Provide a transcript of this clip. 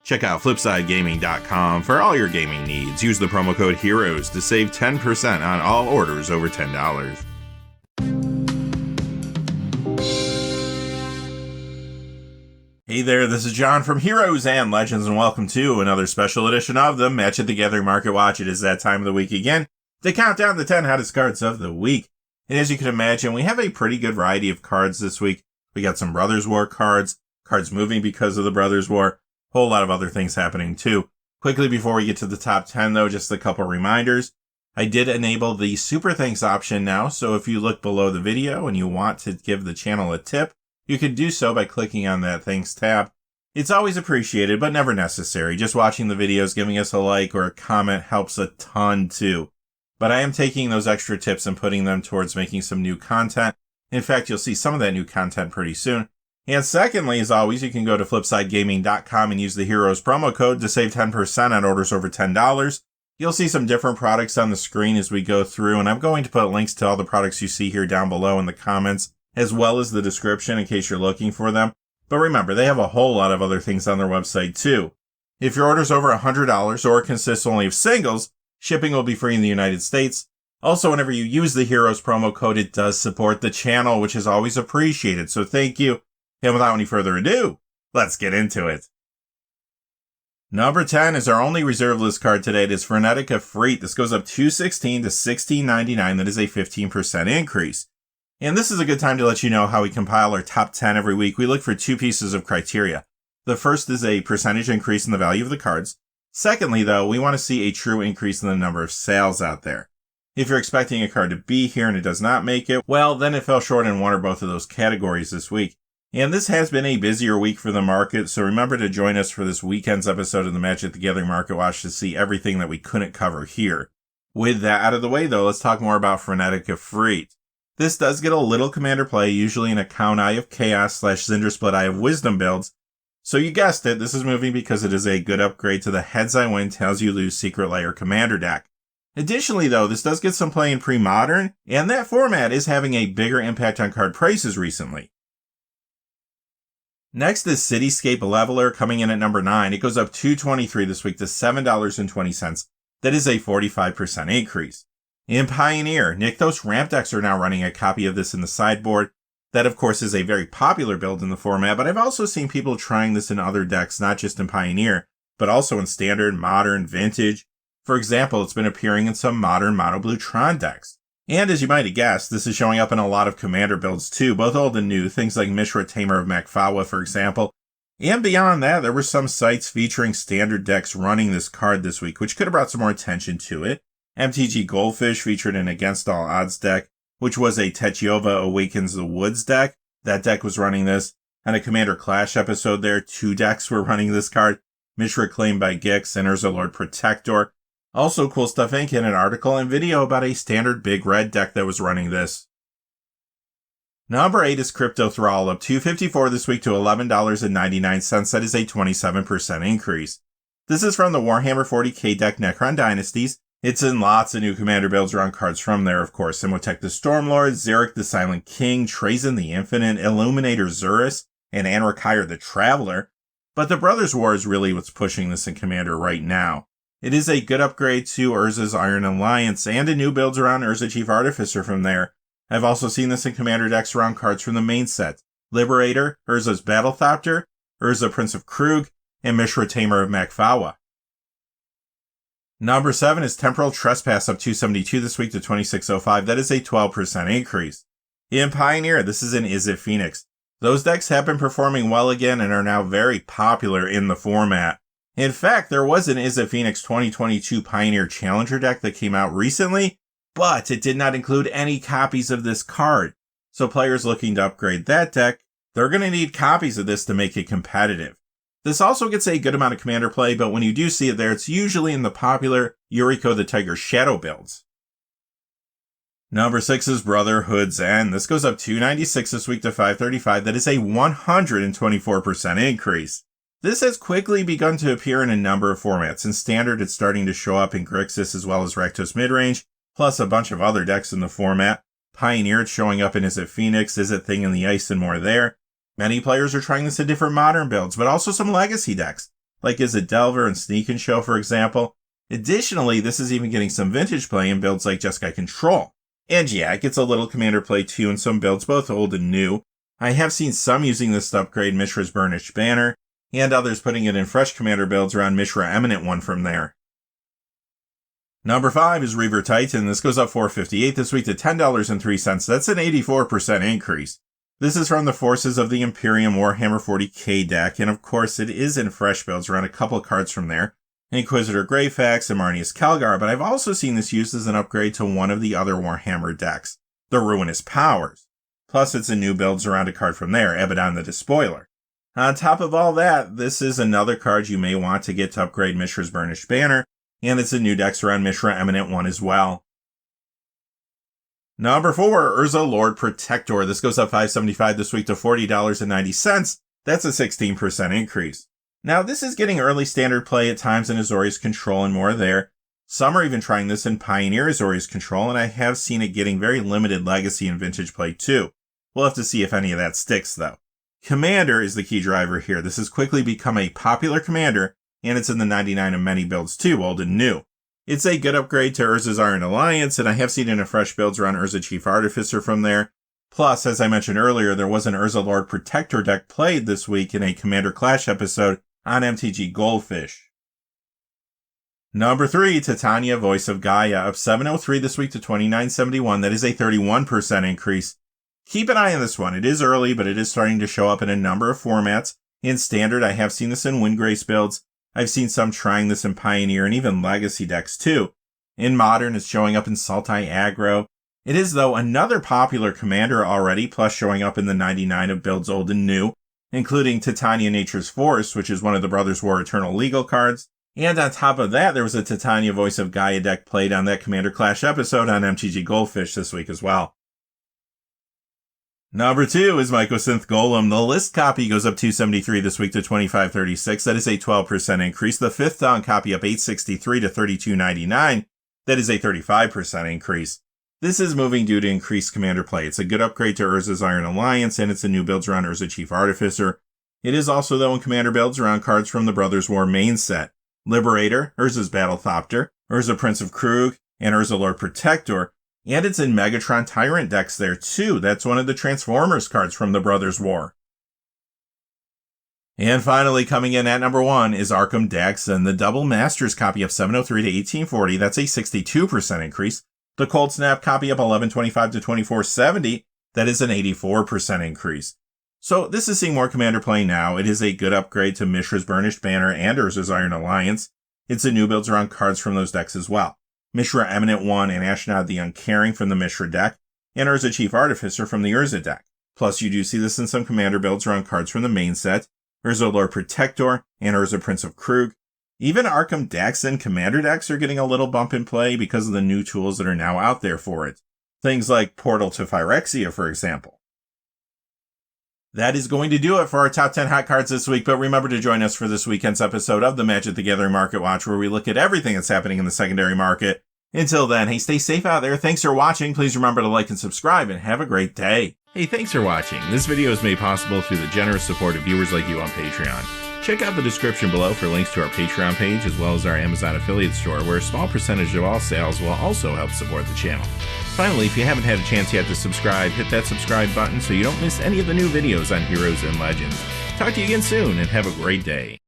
Check out FlipsideGaming.com for all your gaming needs. Use the promo code HEROES to save 10% on all orders over $10. Hey there, this is John from Heroes and Legends, and welcome to another special edition of the Match at the Gathering Market Watch. It is that time of the week again to count down the 10 hottest cards of the week. And as you can imagine, we have a pretty good variety of cards this week. We got some Brothers War cards moving because of the Brothers War, a whole lot of other things happening too. Quickly before we get to the top 10 though, just a couple reminders. I did enable the Super Thanks option now, so if you look below the video and you want to give the channel a tip, you can do so by clicking on that Thanks tab. It's always appreciated, but never necessary. Just watching the videos, giving us a like or a comment helps a ton too. But I am taking those extra tips and putting them towards making some new content. In fact, you'll see some of that new content pretty soon. And secondly, as always, you can go to FlipsideGaming.com and use the Heroes promo code to save 10% on orders over $10. You'll see some different products on the screen as we go through, and I'm going to put links to all the products you see here down below in the comments, as well as the description in case you're looking for them. But remember, they have a whole lot of other things on their website too. If your order's over $100 or consists only of singles, shipping will be free in the United States. Also, whenever you use the Heroes promo code, it does support the channel, which is always appreciated. So thank you. And without any further ado, let's get into it. Number 10 is our only reserve list card today. It is Frenetic Efreet. This goes up $2.16 to $16.99. That is a 15% increase. And this is a good time to let you know how we compile our top 10 every week. We look for two pieces of criteria. The first is a percentage increase in the value of the cards. Secondly, though, we want to see a true increase in the number of sales out there. If you're expecting a card to be here and it does not make it, well, then it fell short in one or both of those categories this week. And this has been a busier week for the market, so remember to join us for this weekend's episode of the Match at the Gathering Market Watch to see everything that we couldn't cover here. With that out of the way, though, let's talk more about Frenetic Efreet. This does get a little commander play, usually in a Count Eye of Chaos / Cinder Split Eye of Wisdom builds. So you guessed it, this is moving because it is a good upgrade to the Heads I Win, Tails You Lose Secret Lair commander deck. Additionally, though, this does get some play in pre-modern, and that format is having a bigger impact on card prices recently. Next is Cityscape Leveler coming in at number 9. It goes up $2.23 this week to $7.20. That is a 45% increase. In Pioneer, Nykthos ramp decks are now running a copy of this in the sideboard. That, of course, is a very popular build in the format, but I've also seen people trying this in other decks, not just in Pioneer, but also in Standard, Modern, Vintage. For example, it's been appearing in some modern Mono Blue Tron decks. And as you might have guessed, this is showing up in a lot of Commander builds too, both old and new, things like Mishra Tamer of Mcfadden, for example. And beyond that, there were some sites featuring Standard decks running this card this week, which could have brought some more attention to it. MTG Goldfish featured an Against All Odds deck, which was a Techyova Awakens the Woods deck. That deck was running this. On a Commander Clash episode there, 2 decks were running this card. Mishra Claimed by Gix and Urza Lord Protector. Also, Cool Stuff Inc. had an article and video about a standard Big Red deck that was running this. Number 8 is Crypto Thrall, up $2.54 this week to $11.99. That is a 27% increase. This is from the Warhammer 40k deck Necron Dynasties. It's in lots of new commander builds around cards from there, of course. Simotech the Stormlord, Xeric the Silent King, Trazyn the Infinite, Illuminator Zurus, and Anarchire the Traveler. But the Brothers War is really what's pushing this in Commander right now. It is a good upgrade to Urza's Iron Alliance, and a new builds around Urza Chief Artificer from there. I've also seen this in Commander decks around cards from the main set. Liberator, Urza's Battlethopter, Urza Prince of Krug, and Mishra Tamer of Mcfadden. Number 7 is Temporal Trespass, up $2.72 this week to $26.05. That is a 12% increase. In Pioneer, this is an Izzet Phoenix. Those decks have been performing well again and are now very popular in the format. In fact, there was an Izzet Phoenix 2022 Pioneer Challenger deck that came out recently, but it did not include any copies of this card. So players looking to upgrade that deck, they're going to need copies of this to make it competitive. This also gets a good amount of commander play, but when you do see it there, it's usually in the popular Yuriko the Tiger Shadow builds. Number 6 is Brotherhood's End. This goes up $2.96 this week to $5.35. That is a 124% increase. This has quickly begun to appear in a number of formats. In Standard, it's starting to show up in Grixis as well as Rakdos Midrange, plus a bunch of other decks in the format. Pioneer, it's showing up in Izzet Phoenix, Izzet Thing in the Ice, and more there. Many players are trying this in different modern builds, but also some legacy decks. like is it Delver and Sneak and Show, for example. Additionally, this is even getting some vintage play in builds like Jeskai Control. And yeah, it gets a little commander play too in some builds, both old and new. I have seen some using this to upgrade Mishra's Burnished Banner, and others putting it in fresh commander builds around Mishra Eminent One from there. Number 5 is Reaver Titan. This goes up $4.58 this week to $10.03. That's an 84% increase. This is from the Forces of the Imperium Warhammer 40k deck, and of course it is in fresh builds around a couple cards from there. Inquisitor Greyfax and Marneus Calgar, but I've also seen this used as an upgrade to one of the other Warhammer decks, the Ruinous Powers. Plus it's in new builds around a card from there, Abaddon the Despoiler. On top of all that, this is another card you may want to get to upgrade Mishra's Burnished Banner, and it's in new decks around Mishra Eminent One as well. Number 4, Urza Lord Protector. This goes up $5.75 this week to $40.90. That's a 16% increase. Now, this is getting early standard play at times in Azorius Control and more there. Some are even trying this in Pioneer Azorius Control, and I have seen it getting very limited legacy and vintage play too. We'll have to see if any of that sticks, though. Commander is the key driver here. This has quickly become a popular commander, and it's in the 99 of many builds too, old and new. It's a good upgrade to Urza's Iron Alliance, and I have seen it in fresh builds around Urza Chief Artificer from there. Plus, as I mentioned earlier, there was an Urza Lord Protector deck played this week in a Commander Clash episode on MTG Goldfish. Number 3, Titania Voice of Gaia, up $7.03 this week to $29.71. That is a 31% increase. Keep an eye on this one. It is early, but it is starting to show up in a number of formats. In Standard, I have seen this in Windgrace builds. I've seen some trying this in Pioneer and even Legacy decks too. In Modern, it's showing up in Sultai Aggro. It is, though, another popular commander already, plus showing up in the 99 of builds old and new, including Titania Nature's Force, which is one of the Brothers War Eternal Legal cards. And on top of that, there was a Titania Voice of Gaia deck played on that Commander Clash episode on MTG Goldfish this week as well. Number 2 is Mycosynth Golem. The list copy goes up $2.73 this week to $25.36. That is a 12% increase. The 5th Dawn copy up $8.63 to $32.99. That is a 35% increase. This is moving due to increased commander play. It's a good upgrade to Urza's Iron Alliance, and it's in new builds around Urza Chief Artificer. It is also, though, in commander builds around cards from the Brothers War main set. Liberator, Urza's Battlethopter, Urza Prince of Krug, and Urza Lord Protector. And it's in Megatron Tyrant decks there too. That's one of the Transformers cards from the Brothers War. And finally, coming in at number 1 is Arkham Daxon. The Double Masters copy up $7.03 to $18.40. That's a 62% increase. The Cold Snap copy up $11.25 to $24.70. That is an 84% increase. So this is seeing more commander play now. It is a good upgrade to Mishra's Burnished Banner and Urza's Iron Alliance. It's in new builds around cards from those decks as well. Mishra Eminent One and Ashnod the Uncaring from the Mishra deck, and Urza Chief Artificer from the Urza deck. Plus, you do see this in some commander builds around cards from the main set, Urza Lord Protector, and Urza Prince of Krug. Even Arkham Daxon commander decks are getting a little bump in play because of the new tools that are now out there for it. Things like Portal to Phyrexia, for example. That is going to do it for our top 10 hot cards this week, but remember to join us for this weekend's episode of the Magic the Gathering Market Watch, where we look at everything that's happening in the secondary market. Until then, hey, stay safe out there. Thanks for watching. Please remember to like and subscribe, and have a great day. Hey, thanks for watching. This video is made possible through the generous support of viewers like you on Patreon. Check out the description below for links to our Patreon page, as well as our Amazon affiliate store, where a small percentage of all sales will also help support the channel. Finally, if you haven't had a chance yet to subscribe, hit that subscribe button so you don't miss any of the new videos on Heroes and Legends. Talk to you again soon, and have a great day.